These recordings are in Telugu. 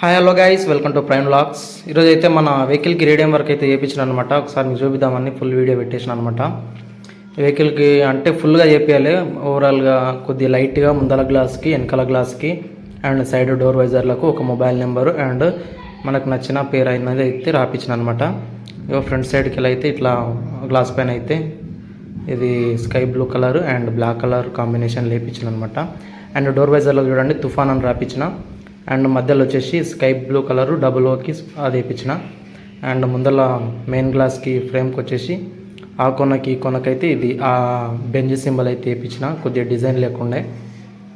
Hi hello guys, welcome to prime vlogs. ఈరోజు అయితే మన వెహికల్కి రేడియం వర్క్ అయితే చేయించిన అనమాట. ఒకసారి మీకు చూపిద్దామని ఫుల్ వీడియో పెట్టేసిన అనమాట. వెహికల్కి అంటే ఫుల్గా చేపించాలి. ఓవరాల్గా కొద్దిగా లైట్గా ముందల గ్లాస్కి, వెనకాల గ్లాస్కి అండ్ సైడ్ డోర్ వైజర్లకు ఒక మొబైల్ నెంబరు అండ్ మనకు నచ్చిన పేరు అయినది అయితే రాపించిన అనమాట. ఇక ఫ్రంట్ సైడ్కి వెళ్ళి అయితే ఇట్లా గ్లాస్ పైన అయితే ఇది sky blue colour and black colour combination లేపించిన అనమాట. అండ్ డోర్ వైజర్లో చూడండి తుఫాన్ అని రాపించిన. అండ్ మధ్యలో వచ్చేసి స్కై బ్లూ కలరు డబుల్ ఓకి అది వేయించిన. అండ్ ముందర మెయిన్ గ్లాస్కి ఫ్రేమ్కి వచ్చేసి ఆ కొనకి ఈ కొనకైతే ఇది ఆ బెంజ్ సింబల్ అయితే వేయించిన. కొద్దిగా డిజైన్ లేకుండే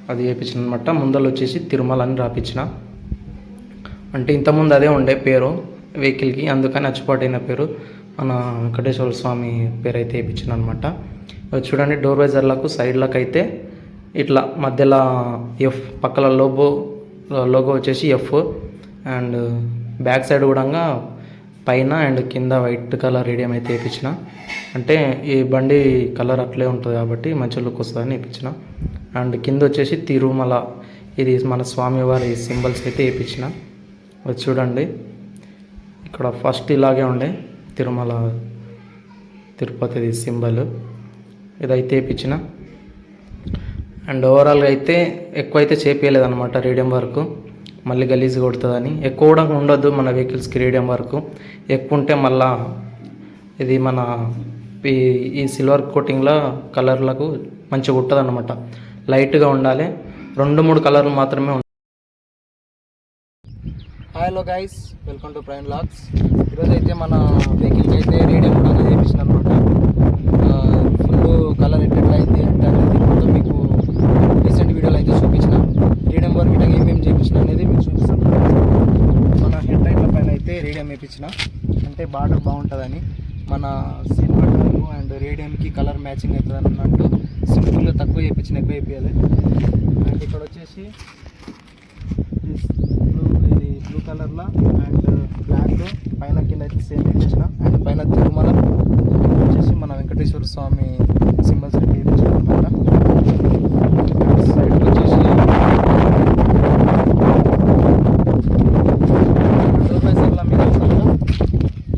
అది వేయించిన అనమాట. ముందర వచ్చేసి తిరుమల అని రాపించిన. అంటే ఇంతకుముందు అదే ఉండే పేరు వెహికల్కి, అందుకని అచ్చుపాటైన పేరు మన వెంకటేశ్వర స్వామి పేరు అయితే వేయించిన అనమాట. చూడండి డోర్ వైజర్లకు సైడ్లకు అయితే ఇట్లా మధ్యలో ఎఫ్ పక్కల లోగో వచ్చేసి ఎఫ్ అండ్ బ్యాక్ సైడ్ కూడా పైన అండ్ కింద వైట్ కలర్ రేడియం అయితే వేయించిన. అంటే ఈ బండి కలర్ అట్లే ఉంటుంది కాబట్టి మంచి లుక్ వస్తుందని వేయించిన. అండ్ కింద వచ్చేసి తిరుమల, ఇది మన స్వామివారి సింబల్స్ అయితే వేయించిన. అది చూడండి ఇక్కడ ఫస్ట్ ఇలాగే ఉండే తిరుమల తిరుపతి సింబల్, ఇదైతే వేయించిన. అండ్ ఓవరాల్గా అయితే ఎక్కువైతే చేపించలేదన్నమాట రేడియం వర్క్, మళ్ళీ గలీజ్ కొడుతుందని. ఎక్కువ కూడా ఉండొద్దు మన వెహికల్స్కి రేడియం వర్క్. ఎక్కువ ఉంటే మళ్ళా ఇది మన ఈ సిల్వర్ కోటింగ్లో కలర్లకు మంచిగా ఉంటుంది అన్నమాట. లైట్గా ఉండాలి, 2-3 కలర్లు మాత్రమే ఉండాలి. Hi hello guys, welcome to prime vlogs. ఈరోజు అయితే మన వెహికల్కి అయితే రేడియం కూడా చేయించిన అనమాట. ఫుల్ కలర్ ఎట్లా అయింది అంటే అనేది మొత్తం మీకు రీసెంట్ వీడియోలో అయితే చూపించిన. రేడియం వర్క్ ఇట్లా ఏమేమి చేయించిన అనేది మీకు చూపిస్తాను. మన హెడ్ లైట్ల పైన అయితే రేడియం వేయించిన, అంటే బార్డర్ బాగుంటుందని. మన సిల్వర్ అండ్ రేడియంకి కలర్ మ్యాచింగ్ అవుతుంది అన్నట్టు సింపుల్గా తక్కువ వేయించిన, ఎక్కువ వేయించాలి. అండ్ ఇక్కడ వచ్చేసి ఇది బ్లూ కలర్లో అండ్ బ్లాక్ పైన కింద అయితే సేమ్ వేయించిన. అండ్ పైన తిరుమల వచ్చేసి మన వెంకటేశ్వర స్వామి సింబల్స్ అయితే వేయించిన అనమాట. సైడ్ వచ్చేసి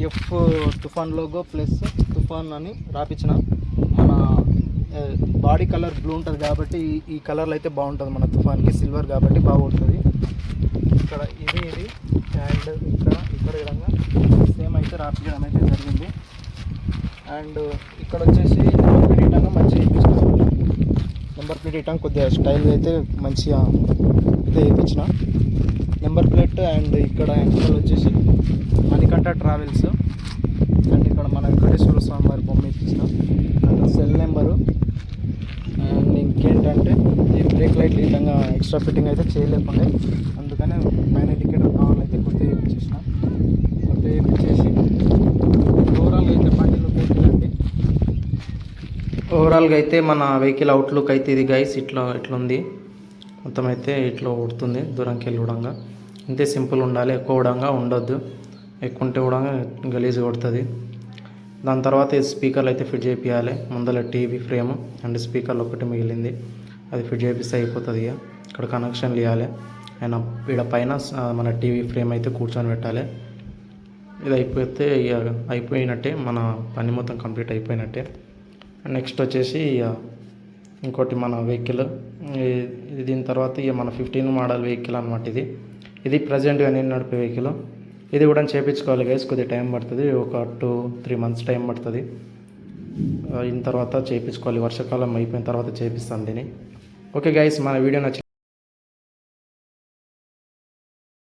ఎఫ్ తుఫాన్ లోగో ప్లస్ తుఫాన్ అని రాపించిన. మన బాడీ కలర్ బ్లూ ఉంటుంది కాబట్టి ఈ కలర్లో అయితే బాగుంటుంది. మన తుఫాన్కి సిల్వర్ కాబట్టి బాగుంటుంది. ఇక్కడ ఇది అండ్ ఇక్కడ విధంగా సేమ్ అయితే రాపించడం అయితే జరిగింది. అండ్ ఇక్కడ వచ్చేసి నెంబర్ ప్లేట్ ఇటంగా మంచిగా వేయించిన. నెంబర్ ప్లేట్ ఇటంగా కొద్దిగా స్టైల్గా అయితే మంచిగా అయితే వేయించిన నెంబర్ ప్లేట్. అండ్ ఇక్కడ వచ్చేసి మణికంఠ ట్రావెల్స్ అండ్ ఇక్కడ మన వెంకటేశ్వర స్వామి వారి బొమ్మ వేయించిన. And cell number. అండ్ ఇంకేంటంటే ఈ బ్రేక్ లైట్ ఇటంగా ఎక్స్ట్రా ఫిట్టింగ్ అయితే చేయలేకుండే, అందుకనే పైన ఇండికేటర్ కావాలైతే కొద్దిగా వేయించేసిన. కొద్దిగా వేయించేసి ఓవరాల్గా అయితే బండిలో పోతుందండి. ఓవరాల్గా అయితే మన వెహికల్ అవుట్లుక్ అయితే ఇది గైస్ ఇట్లుంది. మొత్తం అయితే ఇట్లా ఉడుతుంది దూరంకి వెళ్ళి కూడా. ఇంతే సింపుల్ ఉండాలి, ఎక్కువ కూడా ఉండొద్దు. ఎక్కువ ఉంటే కూడా గలీజ్ కొడుతుంది. దాని తర్వాత ఈ స్పీకర్లు అయితే ఫిట్ చేయించాలి. ముందర టీవీ ఫ్రేమ్ అండ్ స్పీకర్లు ఒకటి మిగిలింది, అది ఫిట్ చేపిస్తే అయిపోతుంది. ఇక్కడ కనెక్షన్లు ఇవ్వాలి. అయినా ఇక్కడ పైన మన టీవీ ఫ్రేమ్ అయితే కూర్చొని పెట్టాలి. ఇది అయిపోతే ఇక అయిపోయినట్టే, మన పని మొత్తం కంప్లీట్ అయిపోయినట్టే. నెక్స్ట్ వచ్చేసి ఇంకోటి మన వెహికల్ దీని తర్వాత ఇక మన 15 మోడల్ వెహికల్ అనమాట. ఇది ప్రజెంట్గా నేను నడిపే వెహికల్. ఇది కూడా చేయించుకోవాలి గైస్, కొద్దిగా టైం పడుతుంది. ఒక 2-3 మంత్స్ టైం పడుతుంది. అయిన తర్వాత చేయించుకోవాలి. వర్షాకాలం అయిపోయిన తర్వాత చేపిస్తాను దీన్ని. ఓకే గైస్, మన వీడియో నచ్చింది.